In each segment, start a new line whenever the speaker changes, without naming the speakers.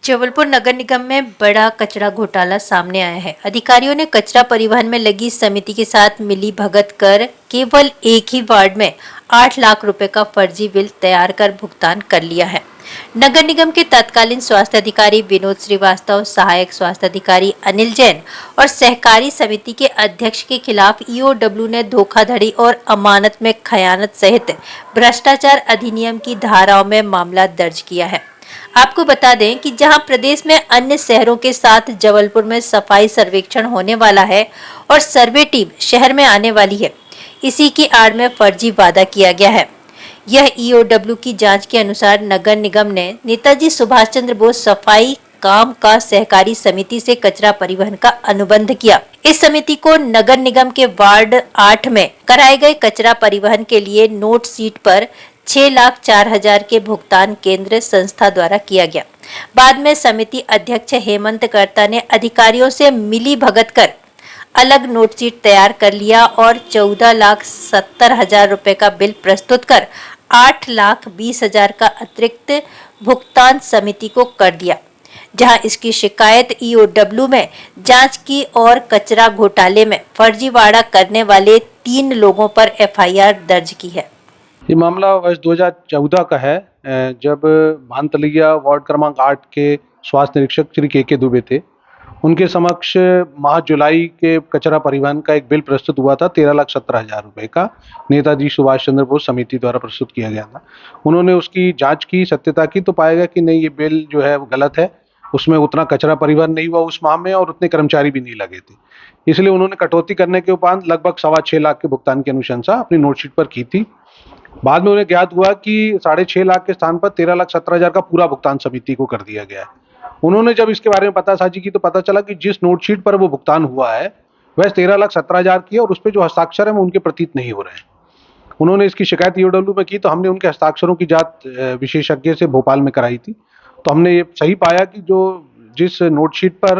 जबलपुर नगर निगम में बड़ा कचरा घोटाला सामने आया है। अधिकारियों ने कचरा परिवहन में लगी समिति के साथ मिली भगत कर केवल एक ही वार्ड में 8 लाख रुपए का फर्जी बिल तैयार कर भुगतान कर लिया है। नगर निगम के तत्कालीन स्वास्थ्य अधिकारी विनोद श्रीवास्तव, सहायक स्वास्थ्य अधिकारी अनिल जैन और सहकारी समिति के अध्यक्ष के खिलाफ ईओडब्ल्यू ने धोखाधड़ी और अमानत में खयानत सहित भ्रष्टाचार अधिनियम की धाराओं में मामला दर्ज किया है। आपको बता दें कि जहां प्रदेश में अन्य शहरों के साथ जबलपुर में सफाई सर्वेक्षण होने वाला है और सर्वे टीम शहर में आने वाली है, इसी की आड़ में फर्जी वादा किया गया है। यह ईओडब्ल्यू की जांच के अनुसार नगर निगम ने नेताजी सुभाष चंद्र बोस सफाई काम का सहकारी समिति से कचरा परिवहन का अनुबंध किया। इस समिति को नगर निगम के वार्ड 8 में कराए गए कचरा परिवहन के लिए नोट सीट पर 6,04,000 के भुगतान केंद्र संस्था द्वारा किया गया। बाद में समिति अध्यक्ष हेमंत कर्ता ने अधिकारियों से मिली भगत कर अलग नोट सीट तैयार कर लिया और 14,70,000 रुपए का बिल प्रस्तुत कर 8,20,000 का अतिरिक्त भुगतान समिति को कर दिया। जहां इसकी शिकायत ईओडब्ल्यू में जांच की और कचरा घोटाले में फर्जीवाड़ा करने वाले 3 लोगों पर एफआईआर दर्ज की है।
ये मामला वर्ष 2014 का है, जब भानतलिया वार्ड क्रमांक 8 के स्वास्थ्य निरीक्षक श्री के दुबे थे। उनके समक्ष माह जुलाई के कचरा परिवहन का एक बिल प्रस्तुत हुआ था 13,17,000 रुपए का, नेताजी सुभाष चंद्र बोस समिति द्वारा प्रस्तुत किया गया था। उन्होंने उसकी जांच की, सत्यता की, तो पाया गया कि नहीं, ये बिल जो है वो गलत है। उसमें उतना कचरा परिवहन नहीं हुआ उस माह में और उतने कर्मचारी भी नहीं लगे थे। इसलिए उन्होंने कटौती करने के उपरांत लगभग 6.25 लाख के भुगतान की अनुशंसा अपनी नोटशीट पर की थी। बाद में उन्हें ज्ञात हुआ कि 6.5 लाख के स्थान पर 13,17,000 का पूरा भुगतान समिति को कर दिया गया है। उन्होंने जब इसके बारे में पतासाजी की तो पता चला कि जिस नोटशीट पर वो भुगतान हुआ है वह 13,17,000 की है और उस पर जो हस्ताक्षर है वो उनके प्रतीत नहीं हो रहे हैं। उन्होंने इसकी शिकायत ईओडब्ल्यू में की तो हमने उनके हस्ताक्षरों की जांच विशेषज्ञ से भोपाल में कराई थी। तो हमने ये सही पाया कि जिस नोटशीट पर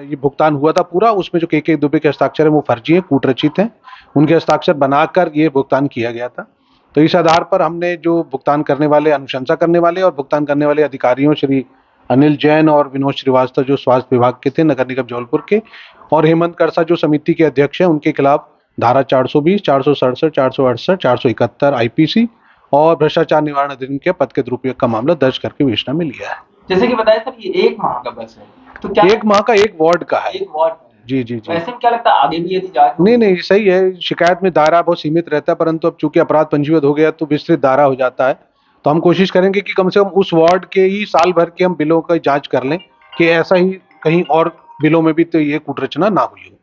ये भुगतान हुआ था पूरा, उसमें जो के दुबे के हस्ताक्षर है वो फर्जी है, कूटरचित है। उनके हस्ताक्षर बनाकर ये भुगतान किया गया था। तो इस आधार पर हमने जो भुगतान करने वाले, अनुशंसा करने वाले और भुगतान करने वाले अधिकारियों श्री अनिल जैन और विनोद श्रीवास्तव जो स्वास्थ्य विभाग के थे नगर निगम जबलपुर के, और हेमंत करसा जो समिति के अध्यक्ष हैं, उनके खिलाफ धारा 420, 467, 468, 471 आईपीसी और भ्रष्टाचार निवारण अधिनियम के पद के दुरुपयोग का मामला दर्ज करके विवेचना में लिया है।
जैसे कि बताया सर, ये 1 माह का बस है, तो क्या
1 माह का 1 वार्ड का है?
1 वार्ड
जी जी जी।
वैसे में क्या लगता है आगे भी यदि जांच
नहीं, सही है। शिकायत में दायरा बहुत सीमित रहता है, परंतु अब चूंकि अपराध पंजीबद्ध हो गया तो विस्तृत दायरा हो जाता है। तो हम कोशिश करेंगे कि कम से कम उस वार्ड के ही साल भर के हम बिलों का जांच कर लें कि ऐसा ही कहीं और बिलों में भी तो ये कूटरचना ना हुई हो।